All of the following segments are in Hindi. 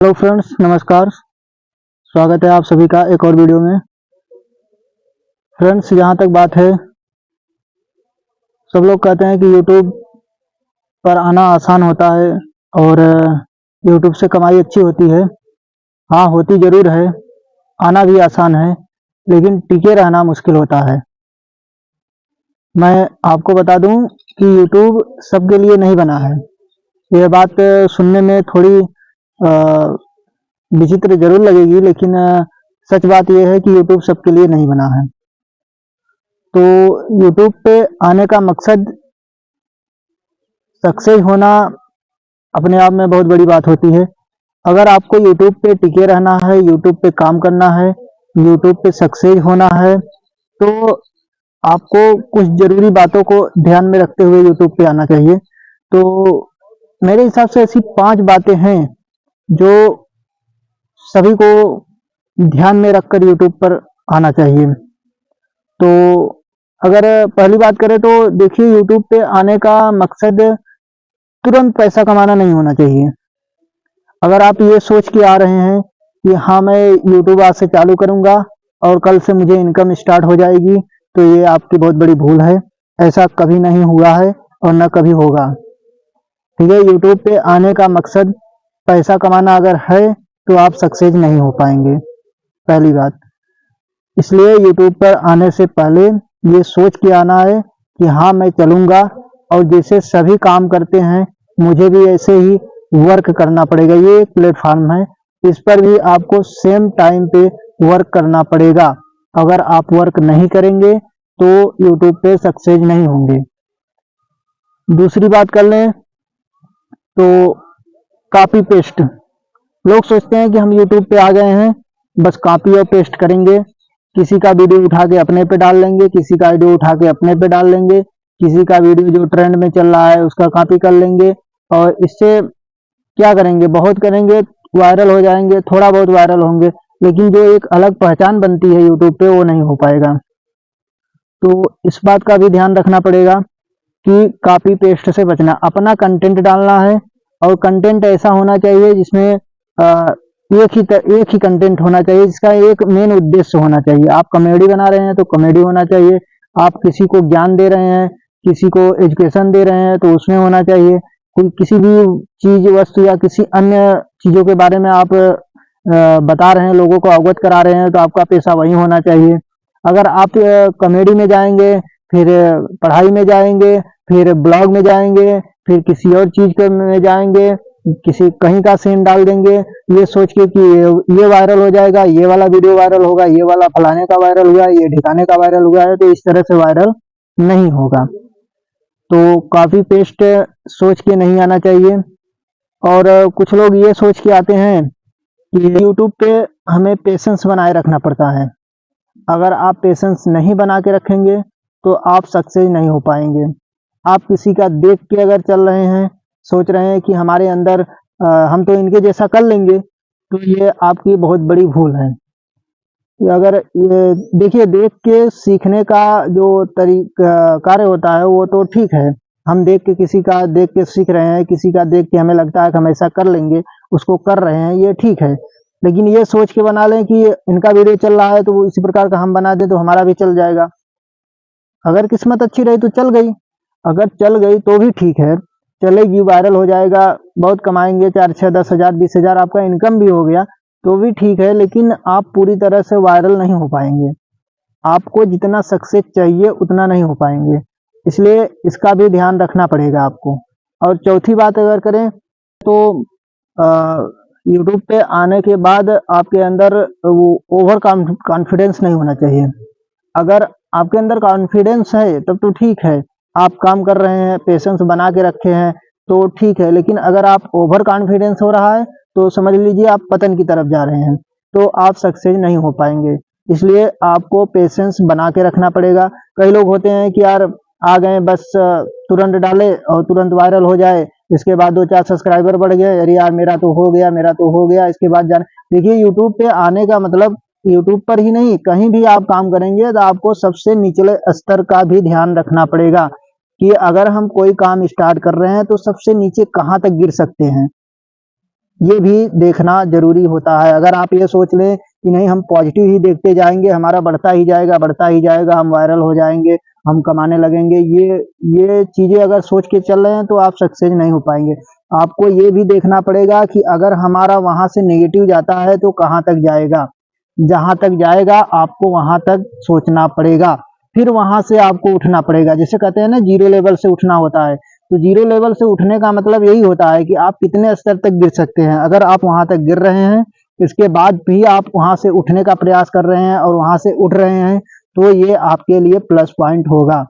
हेलो फ्रेंड्स, नमस्कार। स्वागत है आप सभी का एक और वीडियो में। फ्रेंड्स, जहाँ तक बात है, सब लोग कहते हैं कि यूट्यूब पर आना आसान होता है और यूट्यूब से कमाई अच्छी होती है। हाँ, होती ज़रूर है, आना भी आसान है, लेकिन टिके रहना मुश्किल होता है। मैं आपको बता दूं कि यूट्यूब सबके लिए नहीं बना है। यह बात सुनने में थोड़ी अ, विचित्र जरूर लगेगी, लेकिन सच बात यह है कि यूट्यूब सबके लिए नहीं बना है। तो यूट्यूब पे आने का मकसद सक्सेस होना अपने आप में बहुत बड़ी बात होती है। अगर आपको यूट्यूब पे टिके रहना है, यूट्यूब पे काम करना है, यूट्यूब पे सक्सेस होना है, तो आपको कुछ ज़रूरी बातों को ध्यान में रखते हुए यूट्यूब पे आना चाहिए। तो मेरे हिसाब से ऐसी 5 बातें हैं जो सभी को ध्यान में रखकर यूट्यूब पर आना चाहिए। तो अगर पहली बात करें तो देखिए, यूट्यूब पे आने का मकसद तुरंत पैसा कमाना नहीं होना चाहिए। अगर आप ये सोच के आ रहे हैं कि हाँ, मैं यूट्यूब आज से चालू करूंगा और कल से मुझे इनकम स्टार्ट हो जाएगी, तो ये आपकी बहुत बड़ी भूल है। ऐसा कभी नहीं हुआ है और न कभी होगा। ठीक है, यूट्यूब पे आने का मकसद पैसा कमाना अगर है तो आप सक्सेस नहीं हो पाएंगे, पहली बात। इसलिए यूट्यूब पर आने से पहले ये सोच के आना है कि हाँ, मैं चलूंगा और जैसे सभी काम करते हैं मुझे भी ऐसे ही वर्क करना पड़ेगा। ये एक प्लेटफॉर्म है, इस पर भी आपको सेम टाइम पे वर्क करना पड़ेगा। अगर आप वर्क नहीं करेंगे तो यूट्यूब पे सक्सेस नहीं होंगे। दूसरी बात कर लें तो कॉपी पेस्ट। लोग सोचते हैं कि हम यूट्यूब पे आ गए हैं, बस कॉपी और पेस्ट करेंगे। किसी का वीडियो उठा के अपने पे डाल लेंगे, किसी का वीडियो उठा के अपने पे डाल लेंगे, किसी का वीडियो जो ट्रेंड में चल रहा है उसका कॉपी कर लेंगे और इससे क्या करेंगे, बहुत करेंगे, वायरल हो जाएंगे, थोड़ा बहुत वायरल होंगे, लेकिन जो एक अलग पहचान बनती है यूट्यूब पे वो नहीं हो पाएगा। तो इस बात का भी ध्यान रखना पड़ेगा कि कॉपी पेस्ट से बचना, अपना कंटेंट डालना है और कंटेंट ऐसा होना चाहिए जिसमें एक ही कंटेंट होना चाहिए, जिसका एक मेन उद्देश्य होना चाहिए। आप कॉमेडी बना रहे हैं तो कॉमेडी होना चाहिए, आप किसी को ज्ञान दे रहे हैं, किसी को एजुकेशन दे रहे हैं तो उसमें होना चाहिए। कोई किसी भी चीज, वस्तु या किसी अन्य चीजों के बारे में आप बता रहे हैं, लोगों को अवगत करा रहे हैं, तो आपका पेशा वही होना चाहिए। अगर आप कॉमेडी में जाएंगे, फिर पढ़ाई में जाएंगे, फिर ब्लॉग में जाएंगे, फिर किसी और चीज में जाएंगे, किसी कहीं का सीन डाल देंगे ये सोच के कि ये वायरल हो जाएगा, ये वाला वीडियो वायरल होगा, ये वाला फलाने का वायरल हुआ है, ये ठिकाने का वायरल हुआ है, तो इस तरह से वायरल नहीं होगा। तो कॉपी पेस्ट सोच के नहीं आना चाहिए। और कुछ लोग ये सोच के आते हैं कि यूट्यूब पे हमें पेशेंस बनाए रखना पड़ता है। अगर आप पेशेंस नहीं बना के रखेंगे तो आप सक्सेस नहीं हो पाएंगे। आप किसी का देख के अगर चल रहे हैं, सोच रहे हैं कि हमारे अंदर हम तो इनके जैसा कर लेंगे, तो ये आपकी बहुत बड़ी भूल है। अगर ये देखिए, देख के सीखने का जो तरीका कार्य होता है वो तो ठीक है। हम देख के किसी का देख के सीख रहे हैं, किसी का देख के हमें लगता है कि हम ऐसा कर लेंगे, उसको कर रहे हैं, ये ठीक है। लेकिन ये सोच के बना लें कि इनका वीडियो चल रहा है तो इसी प्रकार का हम बना दें तो हमारा भी चल जाएगा। अगर किस्मत अच्छी रही तो चल गई, अगर चल गई तो भी ठीक है, चलेगी, वायरल हो जाएगा, बहुत कमाएंगे, 4 6 10 हजार 20 हजार आपका इनकम भी हो गया तो भी ठीक है, लेकिन आप पूरी तरह से वायरल नहीं हो पाएंगे। आपको जितना सक्सेस चाहिए उतना नहीं हो पाएंगे, इसलिए इसका भी ध्यान रखना पड़ेगा आपको। और चौथी बात अगर करें तो यूट्यूब पे आने के बाद आपके अंदर वो ओवर कॉन्फिडेंस नहीं होना चाहिए। अगर आपके अंदर कॉन्फिडेंस है तब तो ठीक है, आप काम कर रहे हैं, पेशेंस बना के रखे हैं तो ठीक है। लेकिन अगर आप ओवर कॉन्फिडेंस हो रहा है तो समझ लीजिए आप पतन की तरफ जा रहे हैं, तो आप सक्सेस नहीं हो पाएंगे। इसलिए आपको पेशेंस बना के रखना पड़ेगा। कई लोग होते हैं कि यार आ गए, बस तुरंत डाले और तुरंत वायरल हो जाए, इसके बाद 2 4 सब्सक्राइबर बढ़ गए, अरे यार मेरा तो हो गया, मेरा तो हो गया, इसके बाद जाने। देखिए, यूट्यूब पे आने का मतलब यूट्यूब पर ही नहीं, कहीं भी आप काम करेंगे तो आपको सबसे निचले स्तर का भी ध्यान रखना पड़ेगा कि अगर हम कोई काम स्टार्ट कर रहे हैं तो सबसे नीचे कहाँ तक गिर सकते हैं। ये भी देखना जरूरी होता है। अगर आप ये सोच लें कि नहीं हम पॉजिटिव ही देखते जाएंगे, हमारा बढ़ता ही जाएगा, हम वायरल हो जाएंगे, हम कमाने लगेंगे, ये चीजें अगर सोच के चल रहे हैं तो आप सक्सेस नहीं हो पाएंगे। आपको ये भी देखना पड़ेगा कि अगर हमारा वहां से नेगेटिव जाता है तो कहाँ तक जाएगा, जहां तक जाएगा आपको वहां तक सोचना पड़ेगा, फिर वहां से आपको उठना पड़ेगा। जैसे कहते हैं ना जीरो लेवल से उठना होता है, तो जीरो लेवल से उठने का मतलब यही होता है कि आप कितने स्तर तक गिर सकते हैं। अगर आप वहां तक गिर रहे हैं, इसके बाद भी आप वहां से उठने का प्रयास कर रहे हैं और वहां से उठ रहे हैं, तो ये आपके लिए प्लस पॉइंट होगा।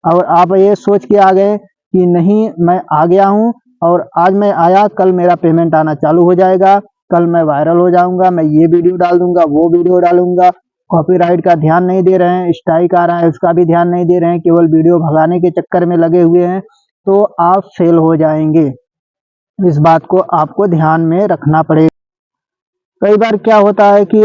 और आप ये सोच के आ गए कि नहीं मैं आ गया हूँ और आज मैं आया, कल मेरा पेमेंट आना चालू हो जाएगा, कल मैं वायरल हो जाऊंगा, मैं ये वीडियो डाल दूंगा, वो वीडियो डालूंगा। कॉपीराइट का ध्यान नहीं दे रहे हैं, स्ट्राइक आ रहा है उसका भी ध्यान नहीं दे रहे हैं, केवल वीडियो भगाने के चक्कर में लगे हुए हैं, तो आप फेल हो जाएंगे। इस बात को आपको ध्यान में रखना पड़ेगा। कई बार क्या होता है कि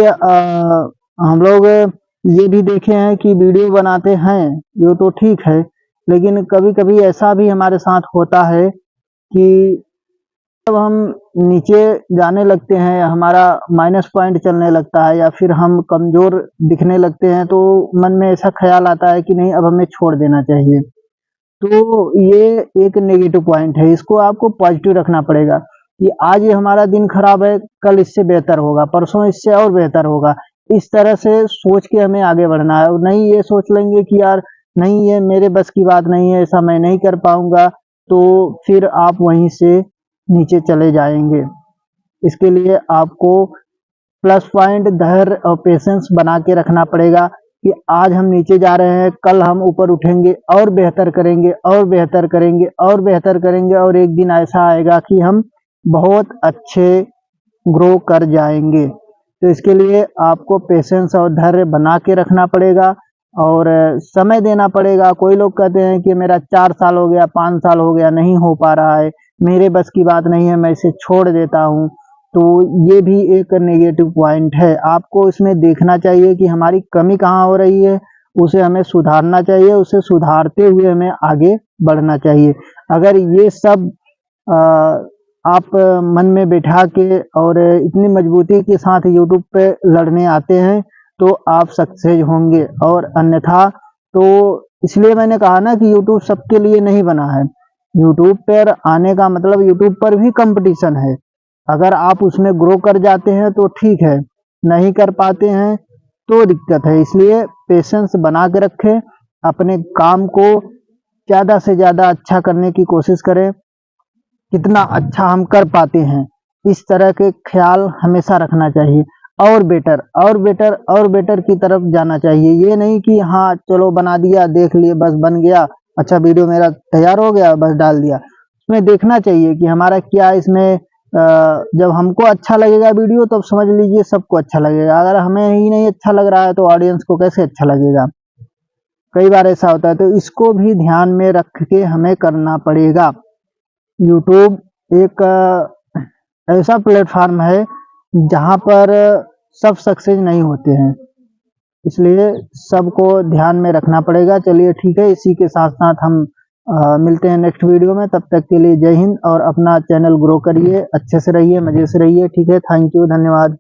हम लोग ये भी देखे हैं कि वीडियो बनाते हैं, ये तो ठीक है, लेकिन कभी कभी ऐसा भी हमारे साथ होता है कि जब हम नीचे जाने लगते हैं, हमारा माइनस पॉइंट चलने लगता है या फिर हम कमजोर दिखने लगते हैं, तो मन में ऐसा ख्याल आता है कि नहीं अब हमें छोड़ देना चाहिए। तो ये एक नेगेटिव पॉइंट है, इसको आपको पॉजिटिव रखना पड़ेगा कि आज ये हमारा दिन खराब है, कल इससे बेहतर होगा, परसों इससे और बेहतर होगा। इस तरह से सोच के हमें आगे बढ़ना है। और नहीं ये सोच लेंगे कि यार नहीं ये मेरे बस की बात नहीं है, ऐसा मैं नहीं कर पाऊंगा, तो फिर आप वहीं से नीचे चले जाएंगे। इसके लिए आपको प्लस पॉइंट, धैर्य और पेशेंस बना के रखना पड़ेगा कि आज हम नीचे जा रहे हैं, कल हम ऊपर उठेंगे और बेहतर करेंगे और बेहतर करेंगे और बेहतर करेंगे, और एक दिन ऐसा आएगा कि हम बहुत अच्छे ग्रो कर जाएंगे। तो इसके लिए आपको पेशेंस और धैर्य बना के रखना पड़ेगा और समय देना पड़ेगा। कोई लोग कहते हैं कि मेरा 4 साल हो गया, 5 साल हो गया, नहीं हो पा रहा है, मेरे बस की बात नहीं है, मैं इसे छोड़ देता हूँ। तो ये भी एक नेगेटिव पॉइंट है। आपको इसमें देखना चाहिए कि हमारी कमी कहाँ हो रही है, उसे हमें सुधारना चाहिए, उसे सुधारते हुए हमें आगे बढ़ना चाहिए। अगर ये सब आप मन में बिठा के और इतनी मजबूती के साथ यूट्यूब पे लड़ने आते हैं तो आप सक्सेस होंगे, और अन्यथा तो इसलिए मैंने कहा ना कि यूट्यूब सबके लिए नहीं बना है। यूट्यूब पर आने का मतलब यूट्यूब पर भी कंपटीशन है। अगर आप उसमें ग्रो कर जाते हैं तो ठीक है, नहीं कर पाते हैं तो दिक्कत है। इसलिए पेशेंस बना के रखें, अपने काम को ज़्यादा से ज़्यादा अच्छा करने की कोशिश करें, कितना अच्छा हम कर पाते हैं, इस तरह के ख्याल हमेशा रखना चाहिए। और बेटर और बेटर और बेटर की तरफ जाना चाहिए। ये नहीं कि हाँ चलो बना दिया, देख लिए, बस बन गया, अच्छा वीडियो मेरा तैयार हो गया, बस डाल दिया। उसमें देखना चाहिए कि हमारा क्या इसमें जब हमको अच्छा लगेगा वीडियो, तब समझ लीजिए सबको अच्छा लगेगा। अगर हमें ही नहीं अच्छा लग रहा है तो ऑडियंस को कैसे अच्छा लगेगा। कई बार ऐसा होता है, तो इसको भी ध्यान में रख के हमें करना पड़ेगा। यूट्यूब एक ऐसा प्लेटफॉर्म है जहाँ पर सब सक्सेस नहीं होते हैं, इसलिए सबको ध्यान में रखना पड़ेगा। चलिए ठीक है, इसी के साथ साथ हम मिलते हैं नेक्स्ट वीडियो में। तब तक के लिए जय हिंद, और अपना चैनल ग्रो करिए, अच्छे से रहिए, मजे से रहिए। ठीक है, थैंक यू, धन्यवाद।